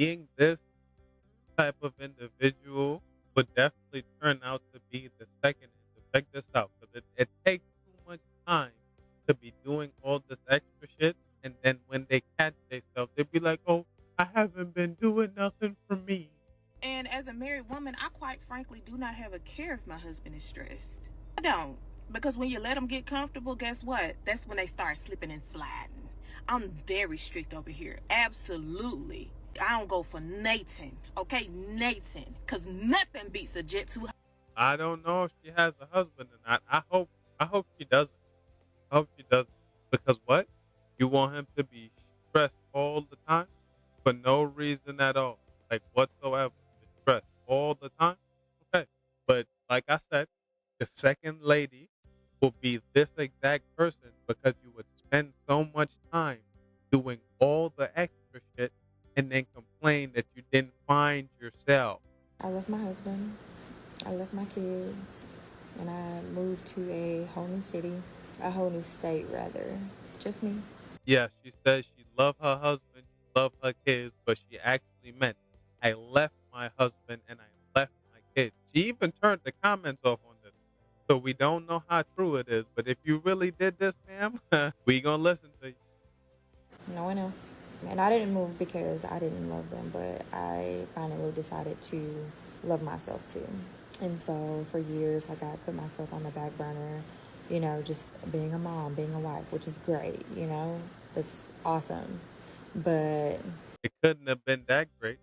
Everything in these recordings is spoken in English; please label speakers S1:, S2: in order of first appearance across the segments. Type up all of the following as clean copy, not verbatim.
S1: being this type of individual would definitely turn out to be the second end. Check this out, because it takes too much time to be doing all this extra shit, and then when they catch themselves, they be like, "Oh, I haven't been doing nothing for me."
S2: And as a married woman, I quite frankly do not have a care if my husband is stressed. I don't. Because when you let them get comfortable, guess what? That's when they start slipping and sliding. I'm very strict over here. Absolutely. I don't go for Nathan. Okay, Nathan. Because nothing beats a jet 2.
S1: I don't know if she has a husband or not. I hope she doesn't. I hope she doesn't. Because what? You want him to be stressed all the time for no reason at all, like whatsoever. Just stressed all the time. Okay. But like I said, the second lady will be this exact person because you would spend so much time doing all the extra shit and then complain that you didn't find yourself.
S3: I left my husband, I left my kids, and I moved to a whole new city, a whole new state, rather. Just me.
S1: Yeah, she says she loved her husband, she loved her kids, but she actually meant, I left my husband and I left my kids. She even turned the comments off on this. So we don't know how true it is, but if you really did this, ma'am, we gonna listen to you.
S3: No one else. And I didn't move because I didn't love them, but I finally decided to love myself too. And so for years, like I put myself on the back burner, just being a mom, being a wife, which is great, that's awesome. But
S1: It couldn't have been that great.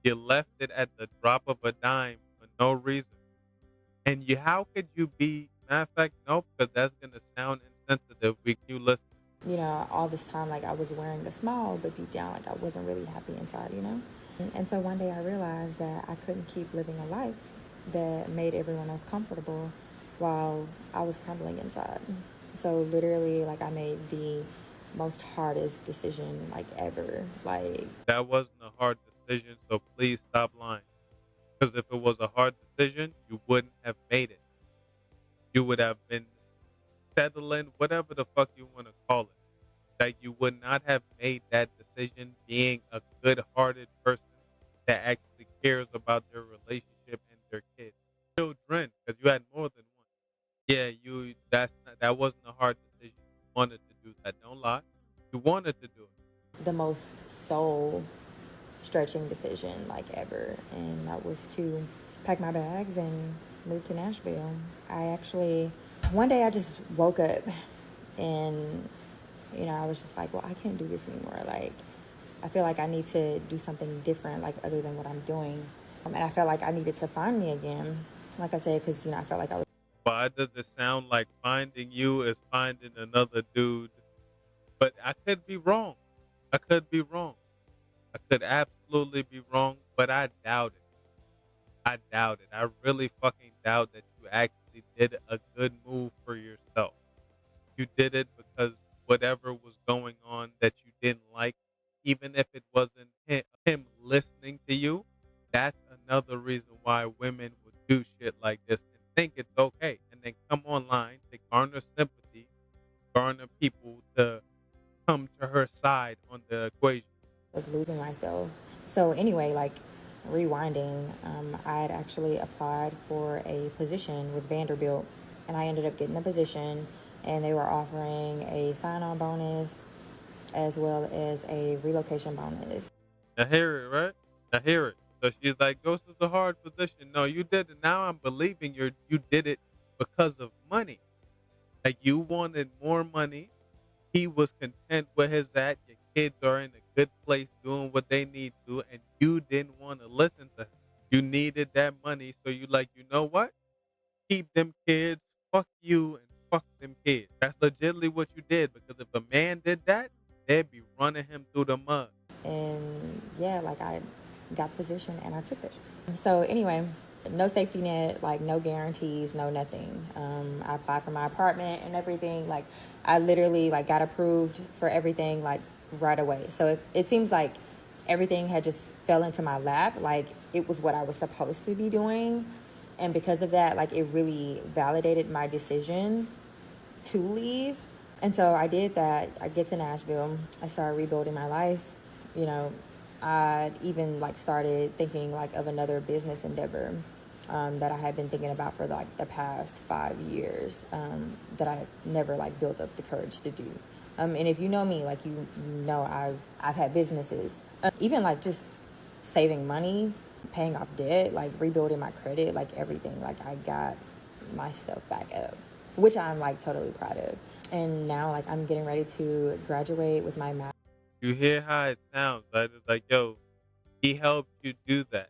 S1: You left it at the drop of a dime for no reason. And how could you be, matter of fact, nope, because that's gonna sound insensitive. You listen.
S3: all this time, like I was wearing a smile, but deep down, like I wasn't really happy inside. And so one day I realized that I couldn't keep living a life that made everyone else comfortable while I was crumbling inside. So literally, like I made the most hardest decision like ever. Like,
S1: That wasn't a hard decision, so please stop lying. Because if it was a hard decision, you wouldn't have made it. You would have been settling, whatever the fuck you want to call it. That you would not have made that decision being a good hearted person that actually cares about their relationship and their kids. Children, because you had more than one. Yeah, that wasn't a hard decision. You wanted to do that. Don't lie. You wanted to do it.
S3: the most soul stretching decision like ever, and that was to pack my bags and move to Nashville. I actually one day I just woke up and I was just like, well, I can't do this anymore. Like, I feel like I need to do something different, like other than what I'm doing. And I felt like I needed to find me again. Like I said, because I felt like I was.
S1: Why does it sound like finding you is finding another dude? But I could be wrong. I could be wrong. I could absolutely be wrong, but I doubt it. I doubt it. I really fucking doubt that you actually did a good move for yourself. You did it because whatever was going on that you didn't like, even if it wasn't him listening to you, that's another reason why women would do shit like this and think it's okay. And then come online to garner sympathy, garner people to come to her side on the equation.
S3: Was losing myself. So anyway, like rewinding, I had actually applied for a position with Vanderbilt, and I ended up getting the position, and they were offering a sign-on bonus as well as a relocation bonus.
S1: I hear it, right? I hear it. So she's like, Ghost is a hard position. No, you did it. Now I'm believing you did it because of money. Like you wanted more money. He was content where his at. Your kids are in a good place doing what they need to, and you didn't want to listen to him. You needed that money, so you like, you know what? Keep them kids. Fuck you and fuck them kids. That's legitimately what you did. Because if a man did that, they'd be running him through the mud.
S3: And yeah, like I got the position and I took it. So anyway, no safety net, like no guarantees, no nothing. I applied for my apartment and everything. Like I literally like got approved for everything like right away. So it seems like everything had just fell into my lap. Like it was what I was supposed to be doing. And because of that, like it really validated my decision to leave. And so I did that. I get to Nashville. I started rebuilding my life. You know, I even like started thinking like of another business endeavor that I had been thinking about for like the past 5 years, that I never like built up the courage to do. And if you know me, like you know, I've had businesses, even like just saving money, paying off debt, like rebuilding my credit, like everything. Like I got my stuff back up, which I'm like totally proud of. And now like I'm getting ready to graduate with my math.
S1: You hear how it sounds, right? It's like, yo, he helped you do that.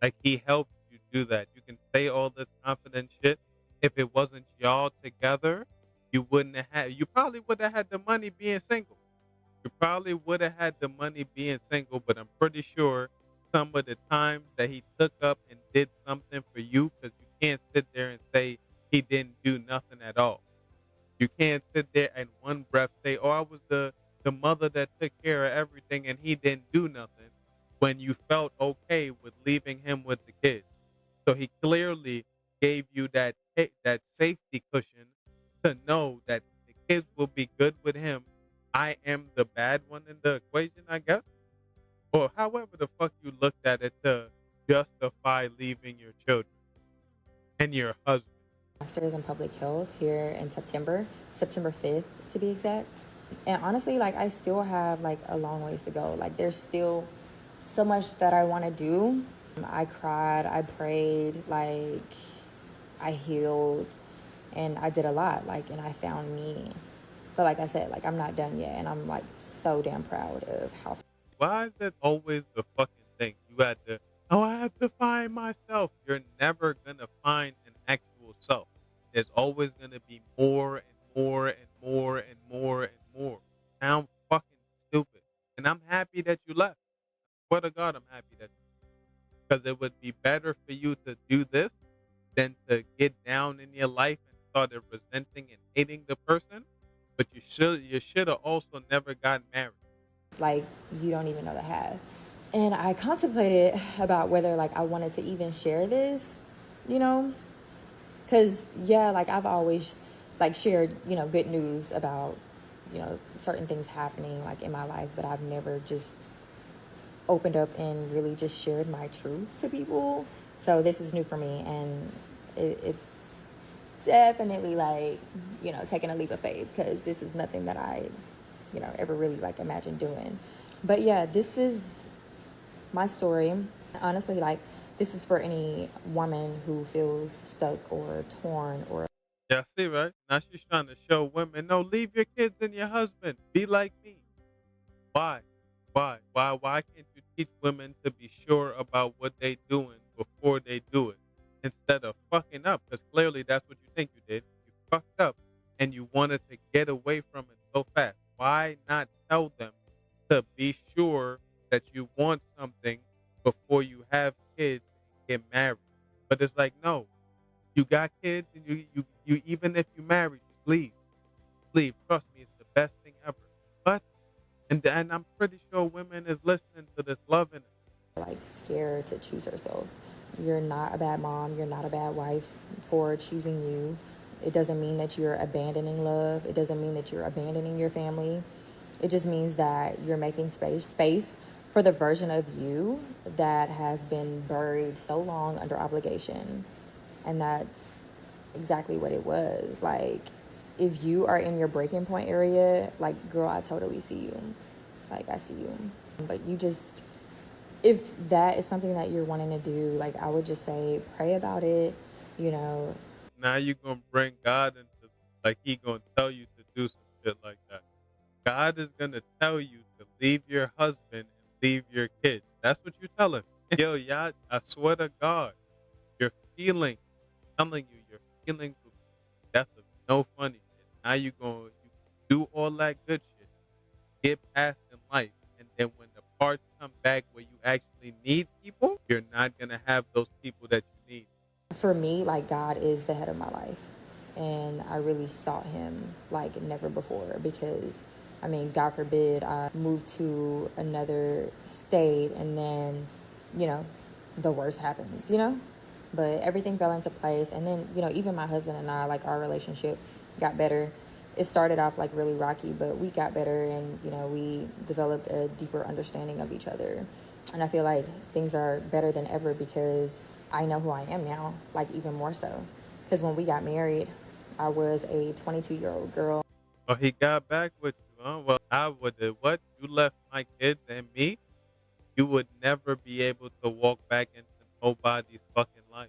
S1: Like he helped you do that. You can say all this confident shit. If it wasn't y'all together, you wouldn't have had. You probably would have had the money being single. You probably would have had the money being single. But I'm pretty sure some of the times that he took up and did something for you, because you can't sit there and say he didn't do nothing at all. You can't sit there and one breath say, "Oh, I was the mother that took care of everything and he didn't do nothing," when you felt okay with leaving him with the kids. So he clearly gave you that safety cushion to know that the kids will be good with him. I am the bad one in the equation, I guess, or however the fuck you looked at it to justify leaving your children and your husband.
S3: Master's in public health here in September 5th to be exact. And honestly, like I still have like a long ways to go. Like there's still so much that I want to do. I cried, I prayed, like I healed, and I did a lot, like, and I found me. But like I said, like I'm not done yet, and I'm like so damn proud of how.
S1: Why is it always the fucking thing? You had to, oh, I have to find myself. You're never going to find an actual self. There's always going to be more and more and more and more and more. Sound fucking stupid. And I'm happy that you left. Swear to God, I'm happy that because it would be better for you to do this than to get down in your life and started resenting and hating the person. But you should have also never gotten married.
S3: Like you don't even know the half. And I contemplated about whether like I wanted to even share this, you know, because yeah, like I've always like shared, you know, good news about, you know, certain things happening like in my life, but I've never just opened up and really just shared my truth to people. So this is new for me, and it's definitely like, you know, taking a leap of faith because this is nothing that I, you know, ever really like imagined doing. But yeah, this is my story. Honestly, like this is for any woman who feels stuck or torn or.
S1: Yeah, I see, right? Now she's trying to show women, no, leave your kids and your husband. Be like me. Why? Why can't you teach women to be sure about what they doing before they do it instead of fucking up? Because clearly that's what you think you did. You fucked up and you wanted to get away from it so fast. Why not tell them to be sure that you want something before you have kids and get married? But it's like, no, you got kids and you even if you married, just leave. Leave. Trust me, it's the best thing ever. But and I'm pretty sure women is listening to this, loving it.
S3: Like scared to choose herself. You're not a bad mom, you're not a bad wife for choosing you. It doesn't mean that you're abandoning love. It doesn't mean that you're abandoning your family. It just means that you're making space for the version of you that has been buried so long under obligation. And that's exactly what it was. Like if you are in your breaking point area, like girl, I totally see you. Like I see you. But you just, if that is something that you're wanting to do, like I would just say pray about it, you know.
S1: Now you gonna bring God into like he gonna tell you to do some shit like that. God is gonna tell you to leave your husband and leave your kids. That's what you tell him. Yo, y'all, I swear to God, your feelings, telling you your feelings will be death of no funny shit. Now you do all that good shit, get past in life, and then when the parts come back where you actually need people, you're not gonna have those people that you need.
S3: For me, like God is the head of my life. And I really sought him like never before because I mean, God forbid I moved to another state and then, you know, the worst happens, you know? But everything fell into place. And then, you know, even my husband and I, like our relationship got better. it started off like really rocky, but we got better, and you know, we developed a deeper understanding of each other. And I feel like things are better than ever because I know who I am now, like even more so. Because when we got married, I was a 22-year-old girl.
S1: Oh, he got back with you, huh? Well, I would have what? You left my kids and me? You would never be able to walk back into nobody's fucking life.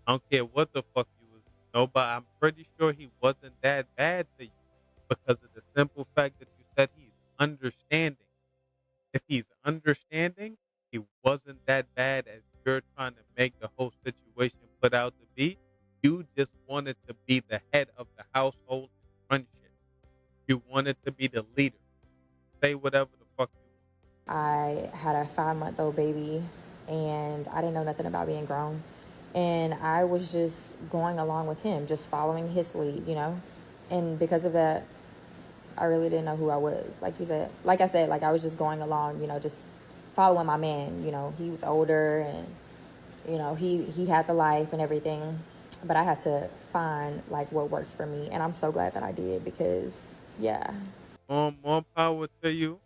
S1: I don't care what the fuck you was. Nobody. I'm pretty sure he wasn't that bad to you because of the simple fact that you said he's understanding. If he's understanding, he wasn't that bad as you're trying to make the whole situation put out to be. You just wanted to be the head of the household and run shit. You wanted to be the leader. Say whatever the fuck you
S3: I had a 5-month-old baby, and I didn't know nothing about being grown. And I was just going along with him, just following his lead, you know? And because of that, I really didn't know who I was. Like you said, like I said, like I was just going along, you know, just following my man. You know, he was older, and you know, he had the life and everything, but I had to find like what works for me, and I'm so glad that I did because, yeah.
S1: want. More power to you.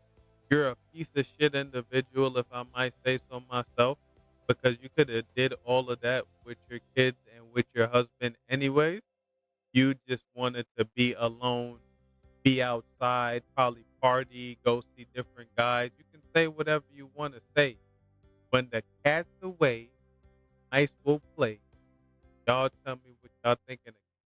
S1: You're a piece of shit individual, if I might say so myself, because you could have did all of that with your kids and with your husband anyways. You just wanted to be alone, be outside, probably party, go see different guys. You can say whatever you want to say. When the cat's away, mice will play. Y'all tell me what y'all think in the